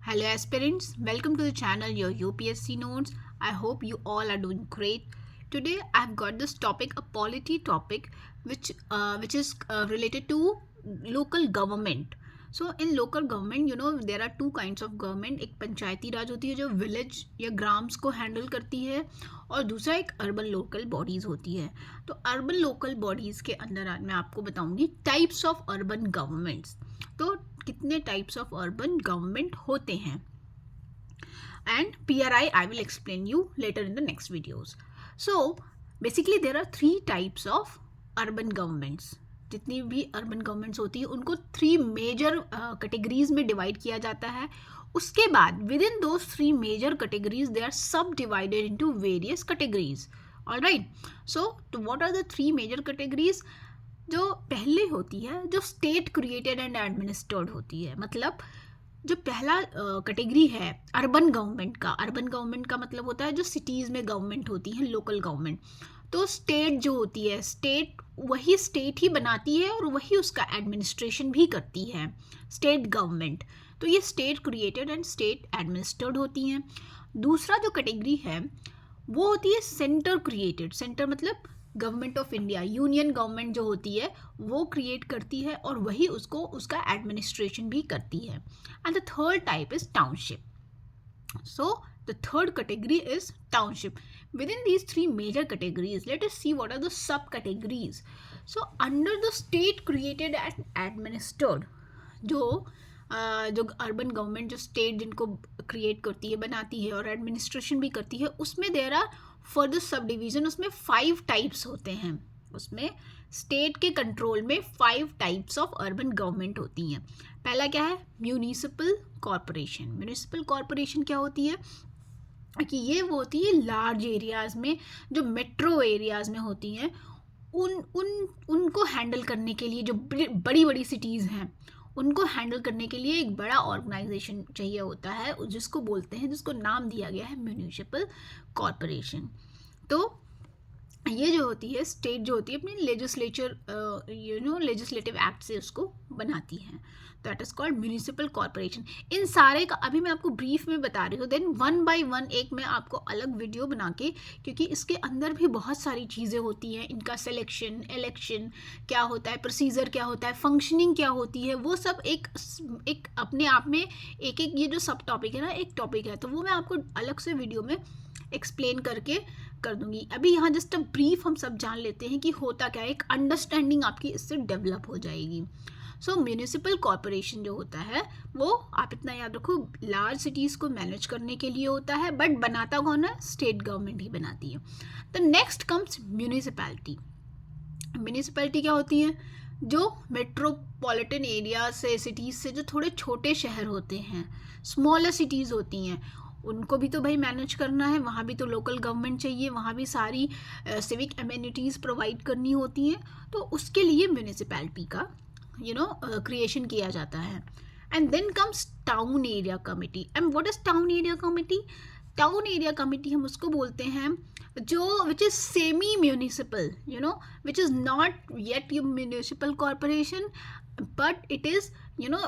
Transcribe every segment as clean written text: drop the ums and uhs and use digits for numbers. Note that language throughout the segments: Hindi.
Hello aspirants, welcome to the channel your UPSC Notes. I hope you all are doing great. Today I've got this topic, a polity topic, which is related to local government. So in local government, there are two kinds of government. एक पंचायती राज होती है जो विलेज या ग्राम्स को हैंडल करती है, और दूसरा एक अर्बन लोकल बॉडीज़ होती है. तो अर्बन लोकल बॉडीज़ के अंदर आज मैं आपको बताऊंगी टाइप्स ऑफ अर्बन गवर्नमेंट्स. तो कितने टाइप्स ऑफ अर्बन गवर्नमेंट होते हैं, and PRI I will explain you later in the next videos. So basically there are three types of urban governments. जितनी भी अर्बन गवर्नमेंट्स होती है उनको थ्री मेजर कैटेगरीज में डिवाइड किया जाता है. उसके बाद within those three major categories they are subdivided into various categories. Alright, so तो what are the three major categories? जो पहले होती है जो स्टेट क्रिएटेड एंड एडमिनिस्टर्ड होती है. मतलब जो पहला कैटेगरी है अर्बन गवर्नमेंट का मतलब होता है जो सिटीज़ में गवर्नमेंट होती है, लोकल गवर्नमेंट. तो स्टेट जो होती है, वही स्टेट ही बनाती है और वही उसका एडमिनिस्ट्रेशन भी करती है, स्टेट गवर्नमेंट. तो ये state created and state administered होती हैं. दूसरा जो कैटेगरी है वो होती है सेंटर क्रिएटेड. सेंटर मतलब government of India, union government जो होती है वो क्रिएट करती है और वही उसका एडमिनिस्ट्रेशन भी करती है. And the third type is township. So the third category is township. Within these three major categories, let us see what are the subcategories. So under the state created and administered, जो अर्बन गवर्नमेंट जो स्टेट जिनको क्रिएट करती है, बनाती है और एडमिनिस्ट्रेशन भी करती है, उसमें there are further subdivision. उसमें 5 टाइप्स होते हैं. उसमें स्टेट के कंट्रोल में 5 टाइप्स ऑफ अर्बन गवर्नमेंट होती हैं. पहला क्या है? Municipal corporation. म्यूनिसिपल कॉरपोरेशन क्या होती है कि ये वो होती है लार्ज एरियाज़ में, जो मेट्रो एरियाज़ में होती हैं, उनको हैंडल करने के लिए, जो बड़ी बड़ी सिटीज़ हैं उनको हैंडल करने के लिए एक बड़ा ऑर्गेनाइजेशन चाहिए होता है, जिसको नाम दिया गया है म्यूनिसिपल कॉरपोरेशन. तो ये जो होती है स्टेट जो होती है अपनी लेजिस्लेटिव एक्ट से उसको बनाती है. That is called municipal corporation. इन सारे का अभी मैं आपको ब्रीफ में बता रही हूँ, देन वन बाय वन एक मैं आपको अलग वीडियो बना के, क्योंकि इसके अंदर भी बहुत सारी चीज़ें होती हैं. इनका सिलेक्शन, इलेक्शन क्या होता है, प्रोसीजर क्या होता है, फंक्शनिंग क्या होती है, वो सब एक अपने आप में एक ये जो सब टॉपिक है ना, एक टॉपिक है, तो वो मैं आपको अलग से वीडियो में एक्सप्लेन करके कर दूंगी. अभी यहाँ जस्ट अ ब्रीफ हम सब जान लेते हैं कि होता क्या है, एक अंडरस्टैंडिंग आपकी इससे डेवलप हो जाएगी. सो म्यूनिसिपल कॉरपोरेशन जो होता है वो आप इतना याद रखो, लार्ज सिटीज़ को मैनेज करने के लिए होता है, बट बनाता कौन है? स्टेट गवर्नमेंट ही बनाती है. The next comes municipality. Municipality क्या होती है? जो मेट्रोपॉलिटन एरिया से, सिटीज़ से जो थोड़े छोटे शहर होते हैं, स्मॉलर सिटीज़ होती हैं, उनको भी तो भाई मैनेज करना है. वहाँ भी तो लोकल गवर्नमेंट चाहिए, वहाँ भी सारी सिविक एमेनिटीज़ प्रोवाइड करनी होती हैं. तो उसके लिए म्यूनिसिपैलिटी का क्रिएशन किया जाता है. And then comes town area committee. And what is town area committee? Town area committee हम उसको बोलते हैं जो which is semi municipal, which is not yet you municipal corporation, but it is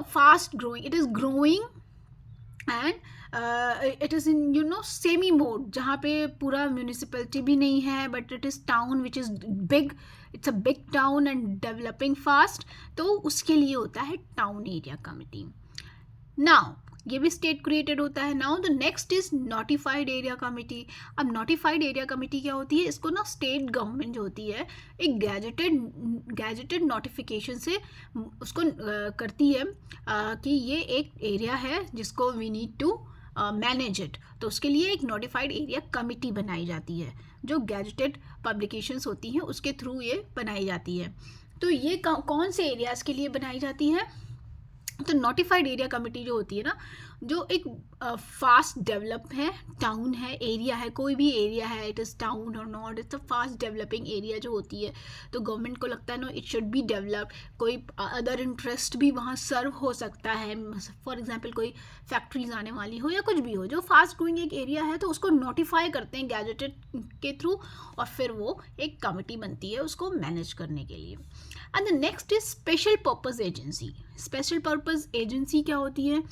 fast growing. It is growing and it is in semi mode, जहाँ पे पूरा म्यूनिसिपैलिटी भी नहीं है, but it is town which is big. It's a big town and developing fast. तो उसके लिए होता है टाउन एरिया कमिटी. नाउ ये भी स्टेट क्रिएटेड होता है. Now the next is notified area committee. अब नोटिफाइड एरिया कमिटी क्या होती है? इसको ना स्टेट गवर्नमेंट जो होती है एक गैजेटेड नोटिफिकेशन से उसको करती है कि ये एक एरिया है जिसको we need to manage it. तो उसके लिए एक नोटिफाइड एरिया कमिटी बनाई जाती है, जो गैजेटेड पब्लिकेशंस होती हैं उसके थ्रू ये बनाई जाती है. तो ये कौन से एरियाज़ के लिए बनाई जाती है? तो नोटिफाइड एरिया कमिटी जो होती है ना, जो एक फास्ट डेवलप है, टाउन है, एरिया है, कोई भी एरिया है, इट इज़ टाउन और not, it's a fast developing area जो होती है, तो गवर्नमेंट को लगता है no it should be developed. कोई अदर इंटरेस्ट भी वहाँ सर्व हो सकता है. फॉर एग्जांपल कोई फैक्ट्रीज आने वाली हो या कुछ भी हो, जो फास्ट ग्रोइंग एक एरिया है, तो उसको नोटिफाई करते हैं गैजेटेड के थ्रू, और फिर वो एक कमिटी बनती है उसको मैनेज करने के लिए. And the next is special purpose agency. Special purpose agency क्या होती है?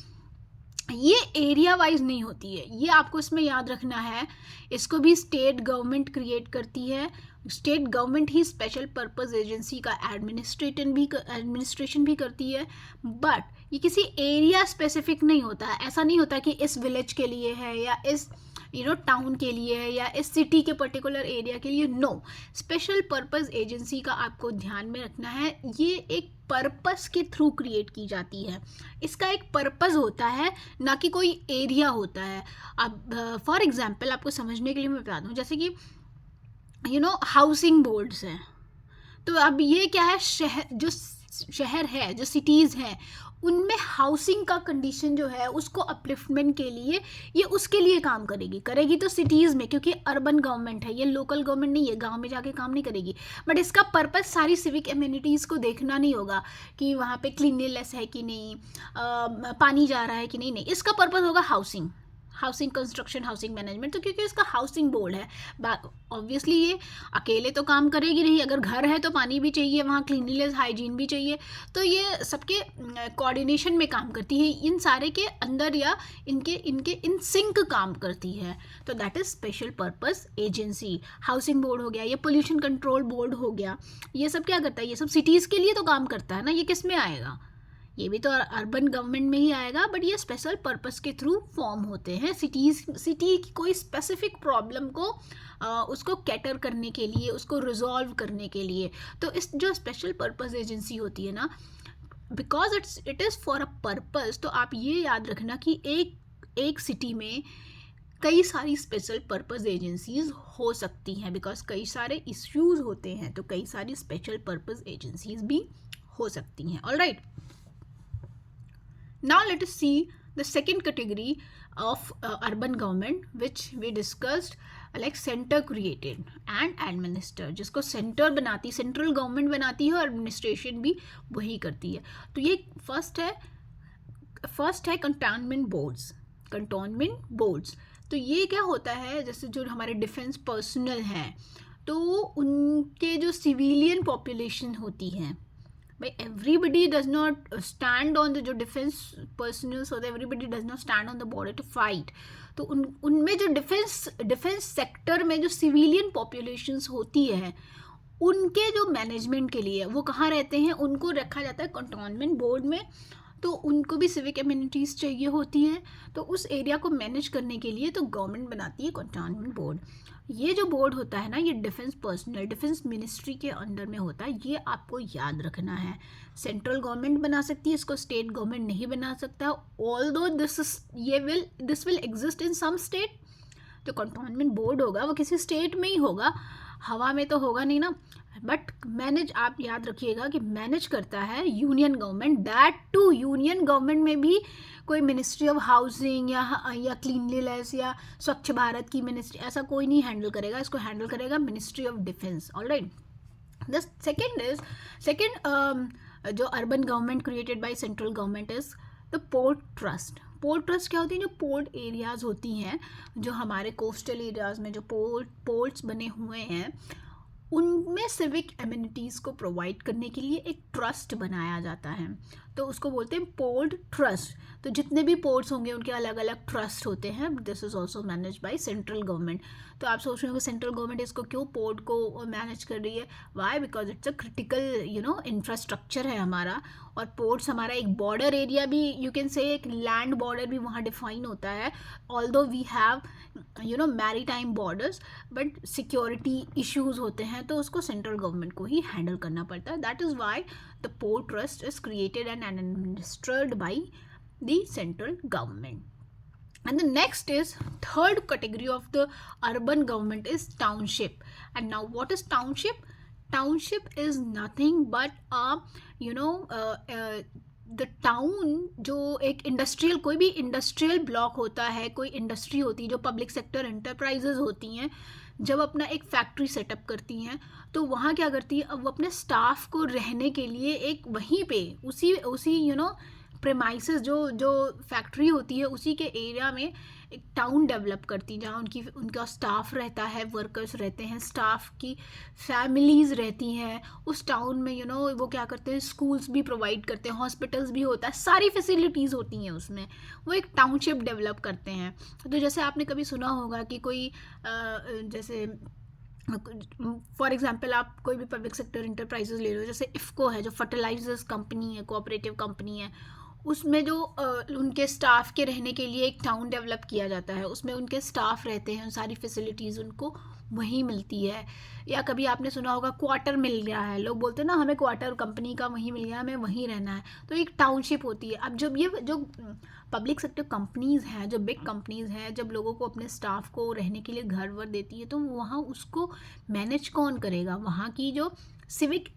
ये एरिया वाइज नहीं होती है, ये आपको इसमें याद रखना है। इसको भी स्टेट गवर्नमेंट क्रिएट करती है। स्टेट गवर्नमेंट ही स्पेशल पर्पस एजेंसी का एडमिनिस्ट्रेशन भी करती है, बट ये किसी एरिया स्पेसिफिक नहीं होता है। ऐसा नहीं होता कि इस विलेज के लिए है या इस टाउन के लिए है या इस सिटी के पर्टिकुलर एरिया के लिए। नो, स्पेशल पर्पस एजेंसी का आपको ध्यान में रखना है, ये एक पर्पस के थ्रू क्रिएट की जाती है। इसका एक पर्पस होता है, ना कि कोई एरिया होता है। अब फॉर एग्जांपल आपको समझने के लिए मैं बता दूं, जैसे कि हाउसिंग बोर्ड्स हैं। तो अब ये क्या है, शहर है, जो सिटीज़ हैं, उनमें हाउसिंग का कंडीशन जो है उसको अपलिफ्टमेंट के लिए ये उसके लिए काम करेगी तो सिटीज़ में, क्योंकि अर्बन गवर्नमेंट है, ये लोकल गवर्नमेंट नहीं है, गांव में जाके काम नहीं करेगी। बट इसका पर्पस सारी सिविक एम्यूनिटीज़ को देखना नहीं होगा कि वहाँ पे क्लीनलीनेस है कि नहीं, पानी जा रहा है कि नहीं। इसका पर्पस होगा हाउसिंग कंस्ट्रक्शन, हाउसिंग मैनेजमेंट। तो क्योंकि इसका हाउसिंग बोर्ड है, ऑब्वियसली ये अकेले तो काम करेगी नहीं। अगर घर है तो पानी भी चाहिए, वहाँ क्लीनलीनेस हाइजीन भी चाहिए, तो ये सबके कोऑर्डिनेशन में काम करती है, इन सारे के अंदर या इनके इन सिंक काम करती है। तो that is special purpose agency. Housing board हो गया, ये पोल्यूशन कंट्रोल बोर्ड हो गया, ये सब क्या करता है, ये सब सिटीज़ के लिए तो काम करता है ना। ये किस में आएगा, ये भी तो अर्बन गवर्नमेंट में ही आएगा, बट ये स्पेशल पर्पस के थ्रू फॉर्म होते हैं। सिटी की कोई स्पेसिफिक प्रॉब्लम को उसको कैटर करने के लिए, उसको रिजॉल्व करने के लिए। तो इस जो स्पेशल पर्पस एजेंसी होती है ना, because it is for a purpose, तो आप ये याद रखना कि एक सिटी में कई सारी स्पेशल पर्पस एजेंसीज हो सकती हैं, बिकॉज कई सारे इश्यूज होते हैं, तो कई सारी स्पेशल पर्पस एजेंसीज भी हो सकती हैं। Alright, now let us see the second category of urban government, which we discussed, like center created and administered, जिसको सेंटर बनाती, सेंट्रल गवर्नमेंट बनाती है और एडमिनिस्ट्रेशन भी वही करती है। तो ये फर्स्ट है कंटोनमेंट बोर्ड्स। तो ये क्या होता है, जैसे जो हमारे डिफेंस पर्सनल हैं, तो उनके जो सिविलियन पॉपुलेशन होती है, भाई everybody does not stand on the, जो डिफेंस पर्सनल्स होते हैं, everybody does not stand on the border to fight. तो उनमें जो डिफेंस सेक्टर में जो सिविलियन पॉपुलेशंस होती है, उनके जो मैनेजमेंट के लिए वो कहाँ रहते हैं, उनको रखा जाता है कंटोनमेंट बोर्ड में। तो उनको भी सिविक एम्यूनिटीज़ चाहिए होती हैं, तो उस एरिया को मैनेज करने के लिए तो गवर्नमेंट बनाती है कंटोनमेंट बोर्ड। ये जो बोर्ड होता है ना, ये डिफेंस मिनिस्ट्री के अंडर में होता है, ये आपको याद रखना है। सेंट्रल गवर्नमेंट बना सकती है इसको, स्टेट गवर्नमेंट नहीं बना सकता, although this will exist in some state. तो कंटोनमेंट बोर्ड होगा वो किसी स्टेट में ही होगा, हवा में तो होगा नहीं ना। बट मैनेज, आप याद रखिएगा कि मैनेज करता है union government. That too union government में भी कोई मिनिस्ट्री ऑफ हाउसिंग या क्लीनलीनेस या स्वच्छ भारत की मिनिस्ट्री, ऐसा कोई नहीं हैंडल करेगा, इसको हैंडल करेगा ministry of defence. Alright, the second जो urban government created by central government is the port trust. Port trust क्या होती है, जो पोर्ट एरियाज़ होती हैं, जो हमारे कोस्टल एरियाज़ में जो पोर्ट्स बने हुए हैं, उनमें सिविक एम्यूनिटीज़ को प्रोवाइड करने के लिए एक ट्रस्ट बनाया जाता है, तो उसको बोलते हैं पोर्ट ट्रस्ट। तो जितने भी पोर्ट्स होंगे उनके अलग अलग ट्रस्ट होते हैं। This is also manage by central government. तो आप सोच रहे हो कि सेंट्रल गवर्नमेंट इसको क्यों पोर्ट को मैनेज कर रही है, why, because it's a critical infrastructure है हमारा, और पोर्ट्स हमारा एक बॉर्डर एरिया भी, यू कैन से एक लैंड बॉर्डर भी वहाँ डिफाइन होता है। Although we have maritime borders, but security issues होते हैं, तो उसको सेंट्रल गवर्नमेंट को ही हैंडल करना पड़ता है। That is why the port trust is created and administered by the central government. And the next is third category of the urban government is township. And now what is township? Township is nothing but the town, जो एक इंडस्ट्रियल, कोई भी इंडस्ट्रियल ब्लॉक होता है, कोई इंडस्ट्री होती है, जो पब्लिक सेक्टर एंटरप्राइजेज होती हैं, जब अपना एक फैक्ट्री सेटअप करती हैं, तो वहाँ क्या करती है, अब वो अपने स्टाफ को रहने के लिए एक वहीं पे उसी प्रेमाइसेस जो फैक्ट्री होती है उसी के एरिया में एक टाउन डेवलप करती हैं, जहाँ उनका स्टाफ रहता है, वर्कर्स रहते हैं, स्टाफ की फैमिलीज़ रहती हैं उस टाउन में। वो क्या करते हैं, स्कूल्स भी प्रोवाइड करते हैं, हॉस्पिटल्स भी होता है, सारी फैसिलिटीज़ होती हैं उसमें। वो एक टाउनशिप डेवलप करते हैं। तो जैसे आपने कभी सुना होगा कि कोई जैसे फॉर एग्जांपल आप कोई भी पब्लिक सेक्टर इंटरप्राइजेज ले लो, जैसे इफ़को है जो फर्टिलाइजर्स कंपनी है, कोऑपरेटिव कंपनी है, उसमें जो उनके स्टाफ के रहने के लिए एक टाउन डेवलप किया जाता है, उसमें उनके स्टाफ रहते हैं, सारी फैसिलिटीज़ उनको वहीं मिलती है। या कभी आपने सुना होगा क्वार्टर मिल गया है, लोग बोलते हैं ना हमें क्वार्टर कंपनी का वहीं मिल गया, हमें वहीं रहना है, तो एक टाउनशिप होती है। अब जब ये जो पब्लिक सेक्टर कंपनीज़ हैं, जो बिग कंपनीज़ हैं, जब लोगों को अपने स्टाफ को रहने के लिए घर वर देती है, तो वहाँ उसको मैनेज कौन करेगा? वहाँ की जो सिविक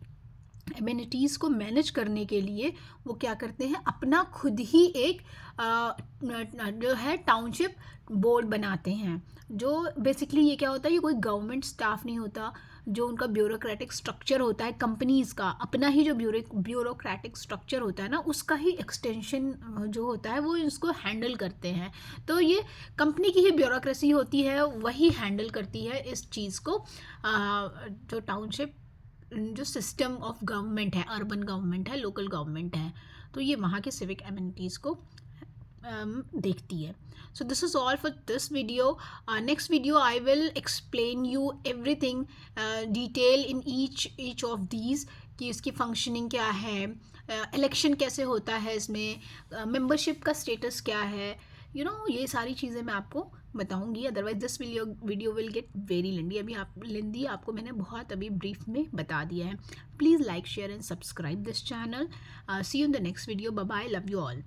एमिनिटीज़ को मैनेज करने के लिए वो क्या करते हैं, अपना खुद ही एक जो है टाउनशिप बोर्ड बनाते हैं। जो बेसिकली ये क्या होता है, ये कोई गवर्नमेंट स्टाफ नहीं होता, जो उनका ब्यूरोक्रेटिक स्ट्रक्चर होता है कंपनीज़ का, अपना ही जो ब्यूरोक्रेटिक स्ट्रक्चर होता है ना, उसका ही एक्सटेंशन जो होता है वो इसको हैंडल करते हैं। तो ये कंपनी की ही ब्यूरोक्रेसी होती है, वही हैंडल करती है इस चीज़ को। जो टाउनशिप जो सिस्टम ऑफ गवर्नमेंट है, अर्बन गवर्नमेंट है, लोकल गवर्नमेंट है, तो ये वहाँ के सिविक एमिनिटीज़ को देखती है। So this is all for this video. Next video I will explain you everything detail in each of these, कि इसकी फंक्शनिंग क्या है, इलेक्शन कैसे होता है, इसमें मेंबरशिप का स्टेटस क्या है, ये सारी चीज़ें मैं आपको बताऊंगी। Otherwise this video will get very lengthy. Lengthy आपको मैंने बहुत अभी ब्रीफ में बता दिया है। Please like, share and subscribe this channel. See you in the next video. Bye bye, love you all.